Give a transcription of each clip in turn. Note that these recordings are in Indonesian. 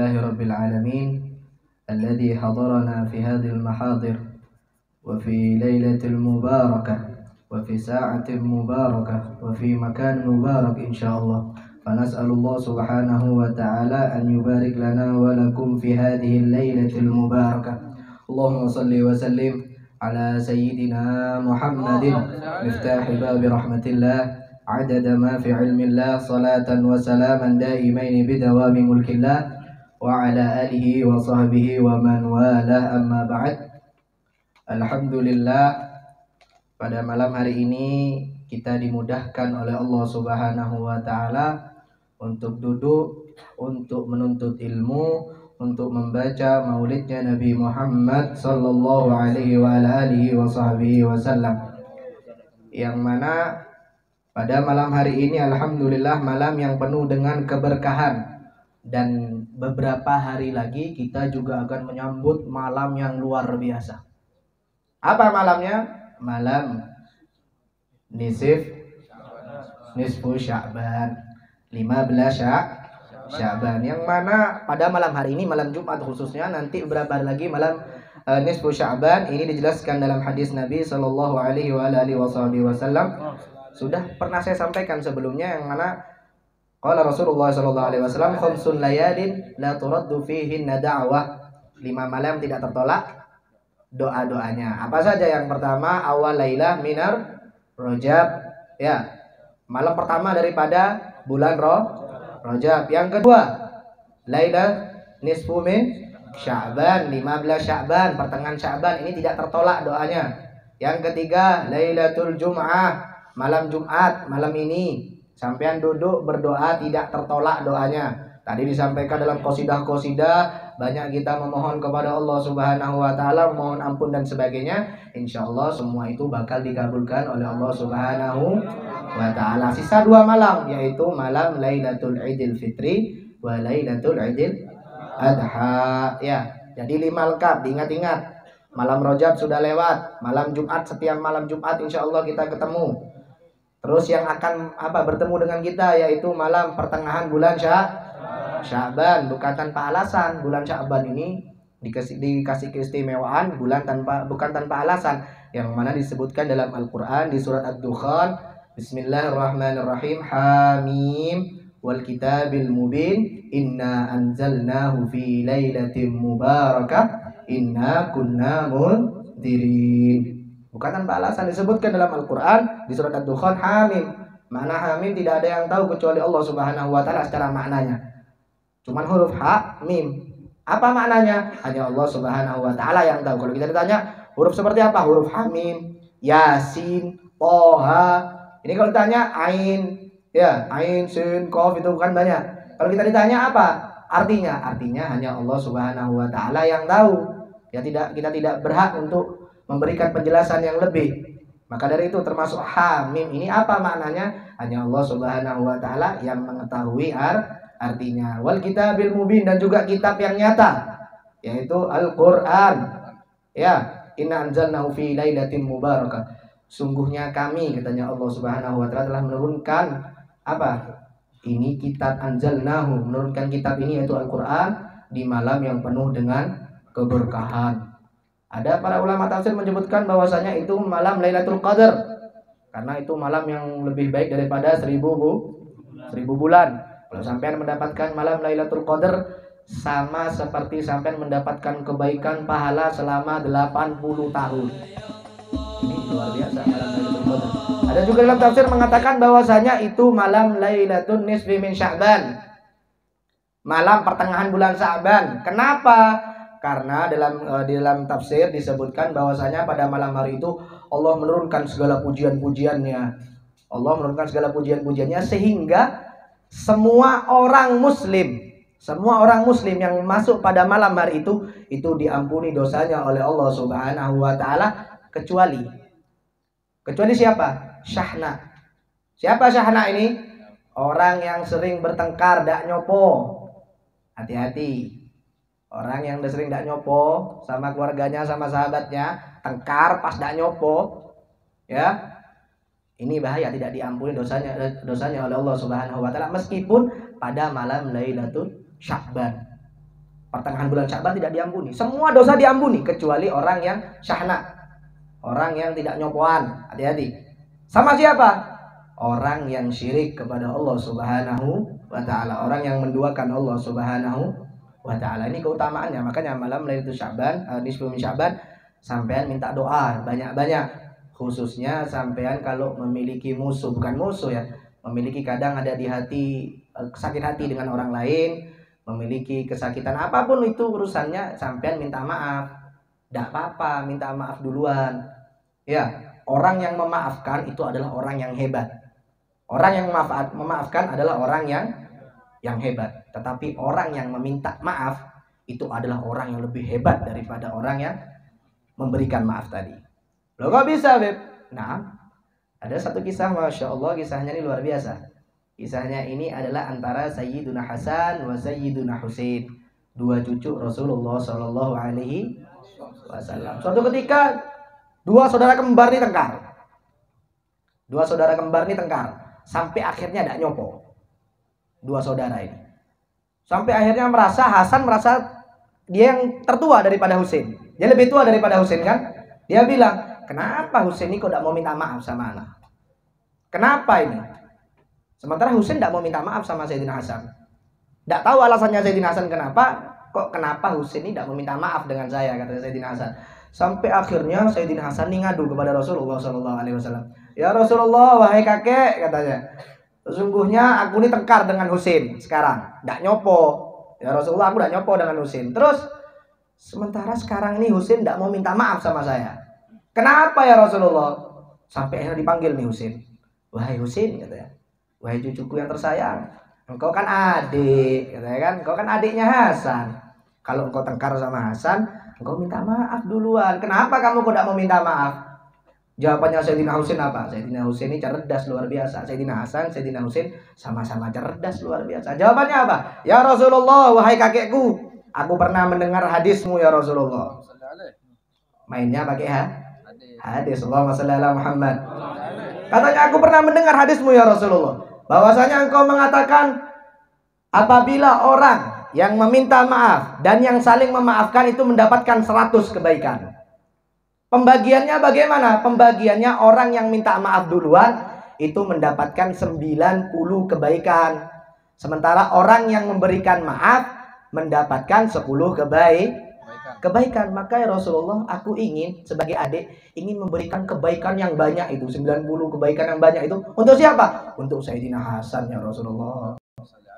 لله رب العالمين الذي حضرنا في هذه المحاضر وفي ليلة المباركة وفي ساعة مباركة وفي مكان مبارك إن شاء الله. فنسأل الله سبحانه وتعالى أن يبارك لنا ولكم في هذه الليلة المباركة. اللهم صل وسلم على سيدنا محمد مفتاح باب رحمة الله عدد ما في علم الله صلاة وسلاما دائمين بدوام ملك الله وعلى آله وصحبه ومن والاه أما بعد. Alhamdulillah, pada malam hari ini kita dimudahkan oleh Allah Subhanahu wa taala untuk duduk, untuk menuntut ilmu, untuk membaca maulidnya Nabi Muhammad sallallahu alaihi wa alihi wasallam. Yang mana pada malam hari ini alhamdulillah malam yang penuh dengan keberkahan, dan beberapa hari lagi kita juga akan menyambut malam yang luar biasa. Apa malamnya? Malam nisfu Sya'ban, 15 Sya'ban, yang mana pada malam hari ini, malam Jumat khususnya, nanti beberapa hari lagi malam nisfu Sya'ban ini dijelaskan dalam hadis Nabi sallallahu alaihi wa alihi wasallam. Sudah pernah saya sampaikan sebelumnya, yang mana qala Rasulullah sallallahu alaihi wasallam khamsun layalin la turaddu fihinna da'wah, 5 malam tidak tertolak doa-doanya. Apa saja? Yang pertama, awal lailah minar Rajab, ya, malam pertama daripada bulan Rajab. Yang kedua, lailah nisfu min Sya'ban, 15 Sya'ban, pertengahan Sya'ban, ini tidak tertolak doanya. Yang ketiga, lailatul Jum'ah, malam Jumat, malam ini sampean duduk berdoa tidak tertolak doanya. Tadi disampaikan dalam qasidah-qasidah, banyak kita memohon kepada Allah Subhanahu wa taala, mohon ampun dan sebagainya. Insyaallah semua itu bakal dikabulkan oleh Allah Subhanahu wa taala. Sisa 2 malam, yaitu malam Lailatul Idul Fitri wa Lailatul Idul Adha. Ya, jadi 5 lengkap, diingat-ingat. Malam Rajab sudah lewat, malam Jumat, setiap malam Jumat insyaallah kita ketemu. Terus yang akan bertemu dengan kita yaitu malam pertengahan bulan Sya'ban, bukan tanpa alasan. Bulan Sya'ban ini dikasih keistimewaan bukan tanpa alasan, yang mana disebutkan dalam Al-Qur'an di surat Ad-Dukhan, Bismillahirrahmanirrahim, Hamim wal kitabil mubin inna anzalnahu fi lailatin mubarakah inna kunna mundirin. Bukan tanpa alasan disebutkan dalam Al-Qur'an di surat Ad-Dukhan Hamim. Makna Hamim tidak ada yang tahu kecuali Allah Subhanahu wa taala secara maknanya. Cuman huruf ha, mim. Apa maknanya? Hanya Allah Subhanahu wa taala yang tahu. Kalau kita ditanya huruf seperti apa? Huruf Hamim, Yasin, Toha. Ini kalau ditanya ain, ya, ain, sin, qaf, itu bukan banyak. Kalau kita ditanya apa artinya? Artinya hanya Allah Subhanahu wa taala yang tahu. Ya, kita tidak berhak untuk memberikan penjelasan yang lebih. Maka dari itu termasuk Hamim ini apa maknanya? Hanya Allah Subhanahu wa taala yang mengetahui artinya. Wal kitabil mubin, dan juga kitab yang nyata, yaitu Al-Qur'an. Ya, inna anzalnahu fi lailatin mubarakah. Sungguhnya kami, katanya Allah Subhanahu wa taala, telah menurunkan apa? Ini kitab anzalnahu, menurunkan kitab ini yaitu Al-Qur'an di malam yang penuh dengan keberkahan. Ada para ulama tafsir menyebutkan bahwasanya itu malam Lailatul Qadar, karena itu malam yang lebih baik daripada 1000 bulan. Kalau sampean mendapatkan malam Lailatul Qadar, sama seperti sampean mendapatkan kebaikan pahala selama 80 tahun. Ini luar biasa malam Lailatul Qadar. Ada juga dalam tafsir mengatakan bahwasanya itu malam Lailatul Nisfi min Sya'ban, malam pertengahan bulan Sya'ban. Kenapa? Karena di dalam tafsir disebutkan bahwasanya pada malam hari itu Allah menurunkan segala pujian-pujiannya. Allah menurunkan segala pujian-pujiannya sehingga semua orang muslim yang masuk pada malam hari itu diampuni dosanya oleh Allah Subhanahu wa taala, kecuali siapa? Syahna. Siapa Syahna ini? Orang yang sering bertengkar, dak nyopo. Hati-hati. Orang yang sering dak nyopo sama keluarganya, sama sahabatnya, tengkar pas dak nyopo, ya. Ini bahaya, tidak diampuni dosanya oleh Allah Subhanahu wa taala meskipun pada malam Lailatul Sya'ban. Pertengahan bulan Sya'ban tidak diampuni. Semua dosa diampuni kecuali orang yang syahna, orang yang tidak nyopoan. Hati-hati. Sama siapa? Orang yang syirik kepada Allah Subhanahu wa ta'ala, orang yang menduakan Allah Subhanahu wa ta'ala. Ini keutamaannya. Makanya malam Lailatul Sya'ban, nisfu min Sya'ban, sampean minta doa banyak-banyak. Khususnya sampean kalau memiliki musuh, bukan musuh ya, memiliki kadang ada di hati, sakit hati dengan orang lain, memiliki kesakitan apapun itu urusannya, sampean minta maaf. Tidak apa-apa, minta maaf duluan. Ya, orang yang memaafkan itu adalah orang yang hebat. Orang yang memaafkan adalah orang yang hebat. Tetapi orang yang meminta maaf itu adalah orang yang lebih hebat daripada orang yang memberikan maaf tadi. Loh kok bisa, Beb? Nah, ada satu kisah, Masya Allah, kisahnya ini luar biasa. Kisahnya ini adalah antara Sayyiduna Hasan wa Sayyiduna Husain, dua cucu Rasulullah Shallallahu Alaihi Wasallam. Suatu ketika dua saudara kembar ini tengkar. Dua saudara kembar ini tengkar sampai akhirnya tidak nyopo. Dua saudara ini sampai akhirnya Hasan merasa dia yang tertua daripada Husain. Dia lebih tua daripada Husain kan? Dia bilang, kenapa Husain ini kok tidak mau minta maaf sama anak? Kenapa ini? Sementara Husain tidak mau minta maaf sama Sayyidina Hasan. Tidak tahu alasannya Sayyidina Hasan kenapa Husain ini tidak mau minta maaf dengan saya, kata Sayyidina Hasan. Sampai akhirnya Sayyidina Hasan ini ngadu kepada Rasulullah SAW. Ya Rasulullah, wahai kakek, katanya, sesungguhnya aku ini tengkar dengan Husain sekarang, tidak nyopo. Ya Rasulullah, aku tidak nyopo dengan Husain. Terus sementara sekarang ini Husain tidak mau minta maaf sama saya. Kenapa ya Rasulullah? Sampai akhirnya dipanggil nih Husain. Wahai Husain, katanya, wahai cucuku yang tersayang, engkau kan adik, katanya kan, engkau kan adiknya Hasan. Kalau engkau tengkar sama Hasan, engkau minta maaf duluan. Kenapa kamu kok tidak mau minta maaf? Jawabannya Sayyidina Husain apa? Sayyidina Husain ini cerdas luar biasa. Sayyidina Hasan, Sayyidina Husain sama-sama cerdas luar biasa. Jawabannya apa? Ya Rasulullah, wahai kakekku, aku pernah mendengar hadismu ya Rasulullah. Mainnya pakai hadis. Allahumma shalli ala Muhammad. Katanya, aku pernah mendengar hadismu ya Rasulullah, bahwasanya engkau mengatakan apabila orang yang meminta maaf dan yang saling memaafkan itu mendapatkan 100 kebaikan. Pembagiannya bagaimana? Pembagiannya orang yang minta maaf duluan itu mendapatkan 90 kebaikan. Sementara orang yang memberikan maaf mendapatkan 10 kebaikan. Maka ya Rasulullah, aku ingin sebagai adik ingin memberikan kebaikan yang banyak itu, 90 kebaikan yang banyak itu. Untuk siapa? Untuk Sayyidina Hasan ya Rasulullah.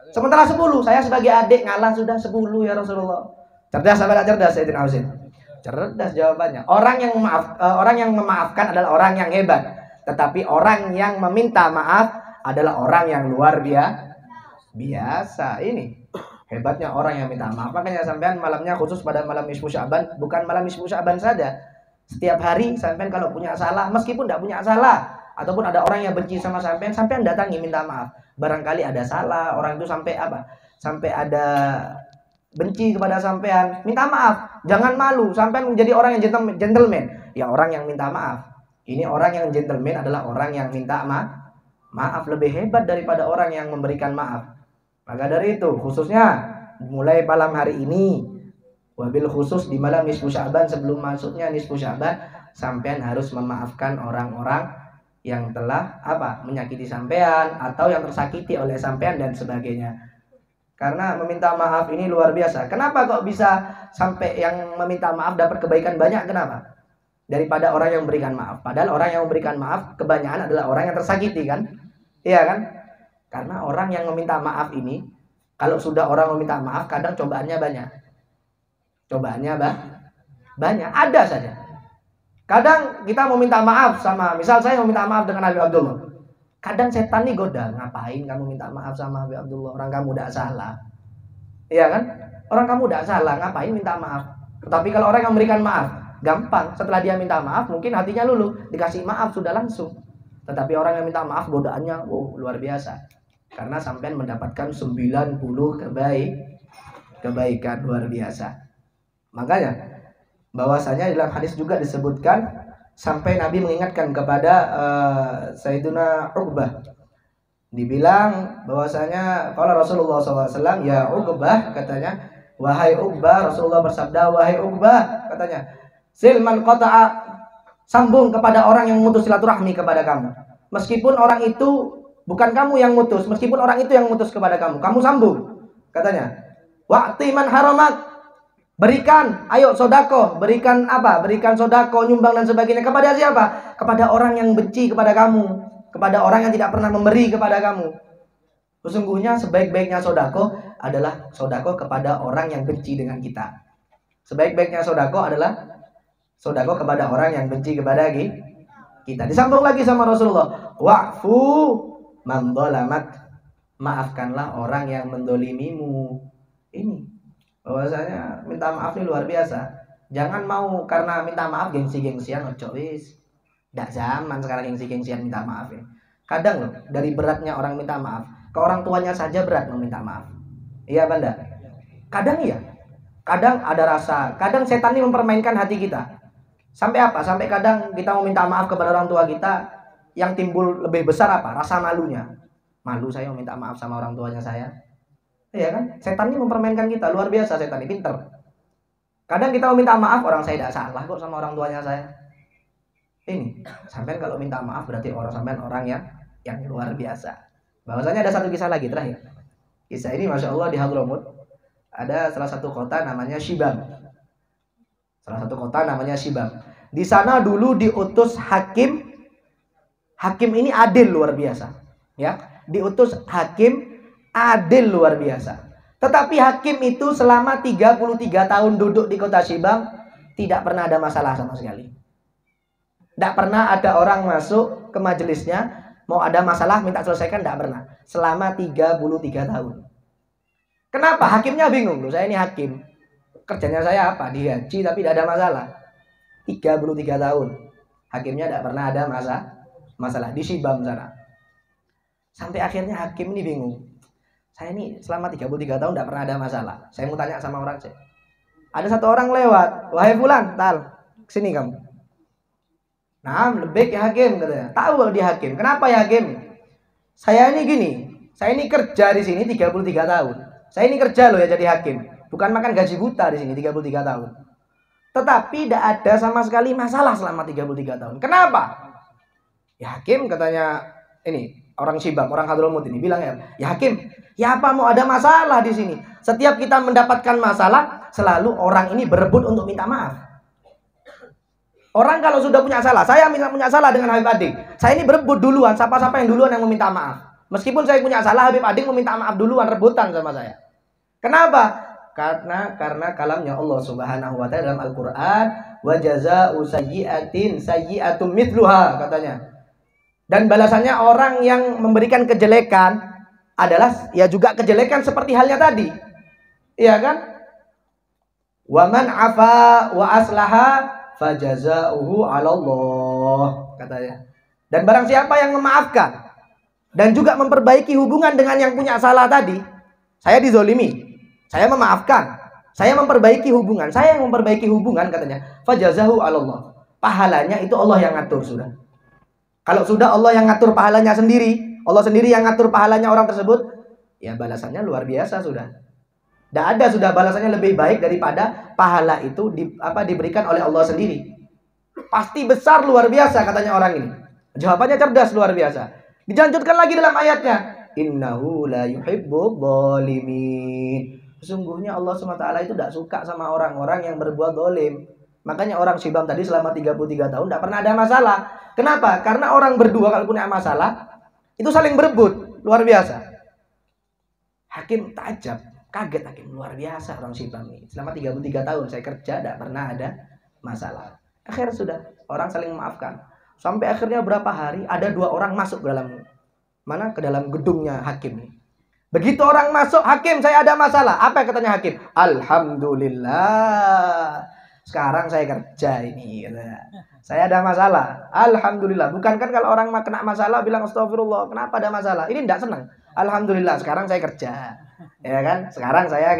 Sementara 10, saya sebagai adik ngalah sudah 10 ya Rasulullah. Cerdas apa tidak cerdas Sayyidina Husain? Cerdas jawabannya. Orang yang memaafkan adalah orang yang hebat. Tetapi orang yang meminta maaf adalah orang yang luar biasa. Ini hebatnya orang yang minta maaf. Makanya sampean malamnya khusus pada malam nisfu Sya'ban, bukan malam nisfu Sya'ban saja. Setiap hari sampean kalau punya salah, meskipun tidak punya salah, ataupun ada orang yang benci sama sampean, sampean datangi minta maaf. Barangkali ada salah, orang itu sampai ada benci kepada sampean, minta maaf, jangan malu, sampean menjadi orang yang gentleman. Ya orang yang minta maaf. Ini orang yang gentleman adalah orang yang minta maaf, lebih hebat daripada orang yang memberikan maaf. Maka dari itu, khususnya mulai malam hari ini, wabil khusus di malam nisfu Sya'ban, sebelum masuknya nisfu Sya'ban, sampean harus memaafkan orang-orang yang telah menyakiti sampean atau yang tersakiti oleh sampean dan sebagainya. Karena meminta maaf ini luar biasa. Kenapa kok bisa sampai yang meminta maaf dapat kebaikan banyak? Kenapa? Daripada orang yang memberikan maaf. Padahal orang yang memberikan maaf kebanyakan adalah orang yang tersakiti kan? Iya kan? Karena orang yang meminta maaf ini, kalau sudah orang meminta maaf, kadang cobaannya banyak. Banyak. Ada saja. Kadang kita mau minta maaf sama, misal saya mau minta maaf dengan Habib Abdullah. Kadang setan nih goda, ngapain kamu minta maaf sama Habib Abdullah? Orang kamu tidak salah. Iya kan? Orang kamu tidak salah, ngapain minta maaf? Tetapi kalau orang yang memberikan maaf, gampang. Setelah dia minta maaf, mungkin hatinya luluh, dikasih maaf sudah langsung. Tetapi orang yang minta maaf, godaannya luar biasa. Karena sampai mendapatkan 90 kebaikan luar biasa. Makanya bahwasanya dalam hadis juga disebutkan, sampai Nabi mengingatkan kepada Sayyiduna Uqbah. Dibilang bahwasanya kalau Rasulullah SAW, ya Uqbah, katanya, Wahai Uqbah, Rasulullah bersabda, wahai Uqbah, katanya, silman qata'a, sambung kepada orang yang memutus silaturahmi kepada kamu. Meskipun orang itu bukan kamu yang mutus, meskipun orang itu yang mutus kepada kamu sambung. Katanya, wa'ti man haramak, berikan, ayo sodako, berikan apa? Berikan sodako, nyumbang dan sebagainya. Kepada siapa? Kepada orang yang benci kepada kamu, kepada orang yang tidak pernah memberi kepada kamu. Sesungguhnya sebaik-baiknya sodako adalah sodako kepada orang yang benci dengan kita. Sebaik-baiknya sodako adalah sodako kepada orang yang benci kepada kita. Disambung lagi sama Rasulullah, wa'fu man dhalamak, maafkanlah orang yang mendolimimu. Ini bahwasanya minta maaf ini luar biasa. Jangan mau karena minta maaf gengsi-gengsian, ojo wis. Ndak zaman sekarang gengsi-gengsian minta maaf ya. Kadang loh, dari beratnya orang minta maaf, ke orang tuanya saja berat meminta maaf. Iya Banda? Kadang iya. Kadang ada rasa, kadang setan ini mempermainkan hati kita. Sampai apa? Sampai kadang kita mau minta maaf kepada orang tua kita, yang timbul lebih besar apa? Rasa malunya. Malu saya mau minta maaf sama orang tuanya saya. Iya kan? Setan ini mempermainkan kita, luar biasa setan ini, pinter. Kadang kita mau minta maaf, orang saya tidak salah kok sama orang tuanya saya. Ini, sampai kalau minta maaf berarti sampai orang yang luar biasa. Bahwasanya ada satu kisah lagi terakhir. Kisah ini Masya Allah di Hadramut, ada salah satu kota namanya Shibam. Salah satu kota namanya Shibam. Di sana dulu diutus hakim. Hakim ini adil luar biasa. Ya, diutus hakim adil luar biasa. Tetapi hakim itu selama 33 tahun duduk di kota Shibam tidak pernah ada masalah sama sekali. Tidak pernah ada orang masuk ke majelisnya mau ada masalah minta selesaikan, tidak pernah. Selama 33 tahun. Kenapa? Hakimnya bingung. Loh, saya ini hakim. Kerjanya saya apa? Digaji tapi tidak ada masalah. 33 tahun. Hakimnya tidak pernah ada masalah di Shibam sana. Sampai akhirnya hakim ini bingung. Saya ini selama 33 tahun tidak pernah ada masalah. Saya mau tanya sama orang saya. Ada satu orang lewat. Wahai fulan, tal, sini kamu. Nah, lebih ya hakim katanya. Tahu kalau dia hakim. Kenapa ya hakim? Saya ini gini. Saya ini kerja di sini 33 tahun. Saya ini kerja loh ya jadi hakim. Bukan makan gaji buta di sini 33 tahun. Tetapi tidak ada sama sekali masalah selama 33 tahun. Kenapa? Ya hakim katanya ini orang Shibam, orang Hadramut ini bilang ya hakim, ya apa mau ada masalah di sini? Setiap kita mendapatkan masalah, selalu orang ini berebut untuk minta maaf. Orang kalau sudah punya salah, saya punya salah dengan Habib Adik, saya ini berebut duluan, siapa-siapa yang duluan yang meminta maaf. Meskipun saya punya salah, Habib Adik meminta maaf duluan, rebutan sama saya. Kenapa? Karena kalamnya Allah Subhanahu wa taala dalam Al-Qur'an, wa jazaa'u sayyi'atin sayyi'atum mithluha katanya. Dan balasannya orang yang memberikan kejelekan adalah ya juga kejelekan seperti halnya tadi. Iya kan? Wa man 'afa wa aslaha fajazaa'uhu 'ala Allah katanya. Dan barang siapa yang memaafkan dan juga memperbaiki hubungan dengan yang punya salah tadi, saya dizolimi, saya memaafkan, saya memperbaiki hubungan, saya yang memperbaiki hubungan katanya, fajazahu 'ala Allah. Pahalanya itu Allah yang ngatur sudah. Kalau sudah Allah yang ngatur pahalanya sendiri, Allah sendiri yang ngatur pahalanya orang tersebut, ya balasannya luar biasa sudah. Tidak ada sudah balasannya lebih baik daripada pahala itu diberikan oleh Allah sendiri. Pasti besar luar biasa katanya orang ini. Jawabannya cerdas luar biasa. Dilanjutkan lagi dalam ayatnya, innahu la yuhibbul zalimin. Sesungguhnya Allah SWT itu tidak suka sama orang-orang yang berbuat zalim. Makanya orang Shibam tadi selama 33 tahun tidak pernah ada masalah. Kenapa? Karena orang berdua kalau punya masalah itu saling berebut, luar biasa. Hakim takjub, kaget hakim, luar biasa orang Shibam ini. Selama 33 tahun saya kerja tidak pernah ada masalah. Akhirnya sudah orang saling memaafkan. Sampai akhirnya berapa hari ada 2 orang masuk ke dalam gedungnya hakim ini. Begitu orang masuk, hakim saya ada masalah. Apa yang katanya hakim? Alhamdulillah. Sekarang saya kerja ini. Saya ada masalah. Alhamdulillah. Bukan kan kalau orang kena masalah bilang astagfirullah. Kenapa ada masalah? Ini tidak senang. Alhamdulillah. Sekarang saya kerja. Ya kan? Sekarang saya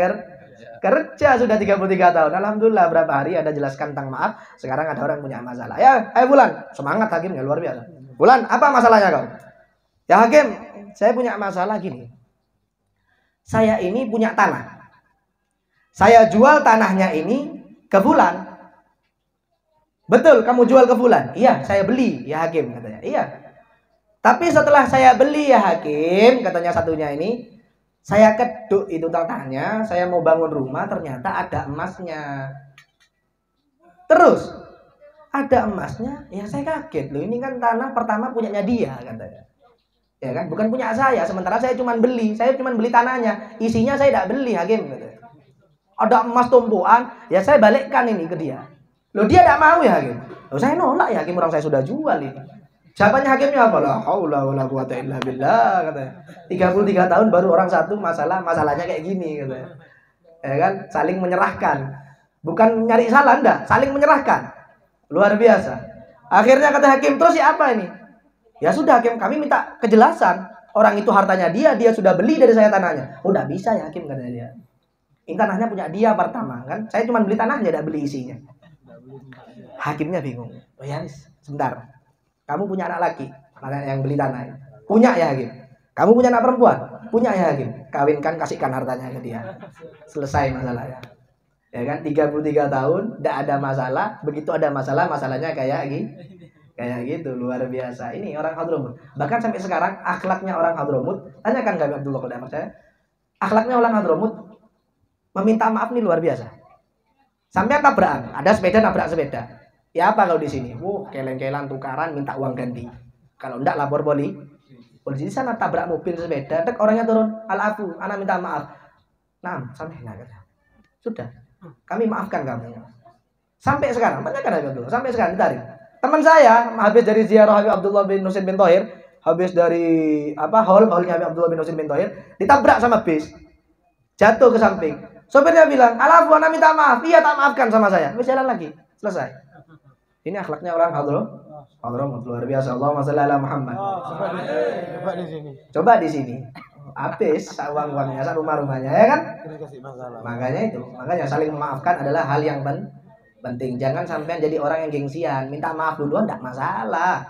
kerja sudah 33 tahun. Alhamdulillah. Berapa hari ada jelaskan tentang maaf. Sekarang ada orang punya masalah. Ya, ayo Bulan. Semangat hakimnya luar biasa. Bulan, apa masalahnya kau? Ya hakim, saya punya masalah gini. Saya ini punya tanah. Saya jual tanahnya ini ke fulan. Betul, kamu jual ke fulan? Iya, saya beli ya hakim, katanya. Iya. Tapi setelah saya beli ya hakim, katanya satunya ini, saya keduk itu tanahnya, saya mau bangun rumah, ternyata ada emasnya. Terus ada emasnya, ya saya kaget loh. Ini kan tanah pertama punyanya dia, katanya. Ya kan, bukan punya saya. Sementara saya cuma beli tanahnya. Isinya saya tidak beli, hakim, katanya. Ada emas tumpuan, ya saya balikkan ini ke dia. Loh dia tidak mau ya hakim. Loh saya nolak ya hakim, orang saya sudah jual ini. Jawabannya hakimnya apa? La haula wala quwata illa billah, katanya. 33 tahun baru orang satu masalahnya kayak gini, katanya. Ya kan, saling menyerahkan. Bukan nyari salah, enggak, saling menyerahkan. Luar biasa. Akhirnya kata hakim, terus ya apa ini? Ya sudah hakim, kami minta kejelasan. Orang itu hartanya dia sudah beli dari saya tanahnya. Oh enggak bisa ya hakim, katanya dia. Ini tanahnya punya dia pertama kan. Saya cuma beli tanahnya, enggak beli isinya. Hakimnya bingung. Oh ya, sebentar. Kamu punya anak laki, anak yang beli tanah. Punya ya hakim. Kamu punya anak perempuan? Punya ya hakim. Kawinkan, kasihkan hartanya ke dia. Selesai masalahnya. Ya kan, 33 tahun tidak ada masalah. Begitu ada masalah, masalahnya kayak gitu, luar biasa. Ini orang Hadramut. Bahkan sampai sekarang akhlaknya orang Hadramut, tanyakan kami Abdullah kalau tidak percaya. Akhlaknya orang Hadramut meminta maaf nih luar biasa. Sampai tabrakan, ada sepeda nabrak sepeda. Ya apa kalau di sini? Keleng-kelang tukaran minta uang ganti. Kalau enggak lapor polisi. Polisi di sana tabrak mobil sepeda, dek orangnya turun, al-afu, anak minta maaf. Nah, sampai enggak kata. Sudah. Kami maafkan kamu. Sampai sekarang, tanyakan Habib Abdullah. Sampai sekarang ditarik. Teman saya habis dari ziarah Habib Abdullah bin Husain bin Thohir, habis dari hallnya Habib Abdullah bin Husain bin Thohir, ditabrak sama bis. Jatuh ke samping. Sopirnya bilang, "Alafu, anak minta maaf." Iya, tak maafkan sama saya. Wis jalan lagi. Selesai. Ini akhlaknya orang Hadramut luar biasa. Allahumma shalli ala Muhammad. Coba di sini. Habis uang-uangnya, rumah-rumahnya, ya kan? Makanya saling memaafkan adalah hal yang penting. Jangan sampai jadi orang yang gengsian, minta maaf duluan enggak masalah.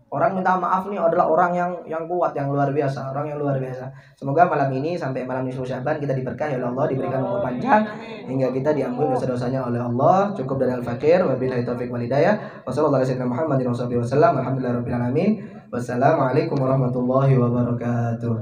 Orang minta maaf nih adalah orang yang kuat, yang luar biasa, orang yang luar biasa. Semoga malam ini sampai malam nisfu Sya'ban kita diberkahi oleh Allah, diberikan umur panjang hingga kita diampuni dosa-dosanya oleh Allah. Cukup dari Al-Fakir, wabillahi taufiq wal hidayah. Wassallallahu ala sayyidina Muhammadin wasallam. Alhamdulillahirabbil alamin. Wassalamualaikum warahmatullahi wabarakatuh.